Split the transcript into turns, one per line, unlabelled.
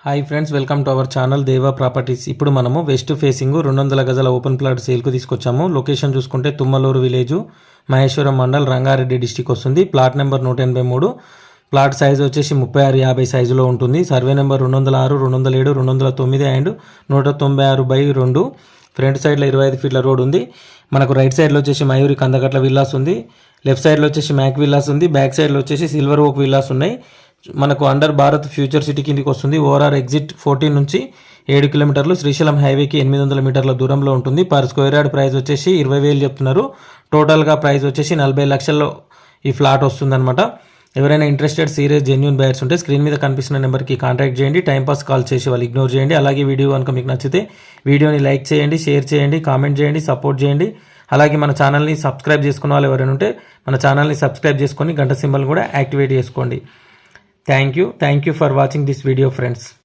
Hi friends, welcome to our channel దేవా properties. ఇప్పుడు మనము వెస్ట్ ఫేసింగ్ 200 గజాల ఓపెన్ ప్లాట్ సేల్కు తీసుకొచ్చాము. లొకేషన్ చూసుకుంటే తుమ్మలూరు విలేజ్, మహేశ్వరం మండల్, రంగారెడ్డి డిస్టిక్ వస్తుంది. Plot number 183. ప్లాట్ సైజ్ వచ్చేసి 36-50 సైజులో ఉంటుంది. Survey number 206, 207, 209 and 196/2. ఫ్రంట్ సైడ్లో 25 ఫీట్ల రోడ్ ఉంది. మనకు రైట్ సైడ్లో వచ్చేసి మయూరి కందకట్ల విల్లాస్ ఉంది. లెఫ్ట్ సైడ్లో వచ్చేసి మ్యాక్ విల్లాస్ ఉంది. బ్యాక్ సైడ్లో వచ్చేసి సిల్వర్ ఓక్ విల్లాస్ ఉన్నాయి. మనకు అండర్ భారత్ ఫ్యూచర్ సిటీ కిందికి వస్తుంది. ఓఆర్ఆర్ ఎగ్జిట్ 14 నుంచి 7 కిలోమీటర్లు, శ్రీశైలం హైవేకి 800 మీటర్ల దూరంలో ఉంటుంది. పర్ స్క్వేర్ యార్డ్ ప్రైస్ వచ్చేసి 20,000 చెప్తున్నారు. టోటల్గా ప్రైస్ వచ్చేసి 40 లక్షల్లో ఈ ఫ్లాట్ వస్తుందన్నమాట. ఎవరైనా ఇంట్రెస్టెడ్ సీరియస్ జెన్యూన్ బయర్స్ ఉంటే స్క్రీన్ మీద కనిపిస్తున్న నెంబర్కి కాంటాక్ట్ చేయండి. టైంపాస్ కాల్ చేసి వాళ్ళు ఇగ్నోర్ చేయండి. అలాగే వీడియో కనుక మీకు నచ్చితే వీడియోని లైక్ చేయండి, షేర్ చేయండి, కామెంట్ చేయండి, సపోర్ట్ చేయండి. అలాగే మన ఛానల్ని సబ్స్క్రైబ్ చేసుకున్న వాళ్ళు ఎవరైనా ఉంటే మన ఛానల్ని సబ్స్క్రైబ్ చేసుకొని గంట సింబల్ కూడా యాక్టివేట్ చేసుకోండి. Thank you for watching this video, friends.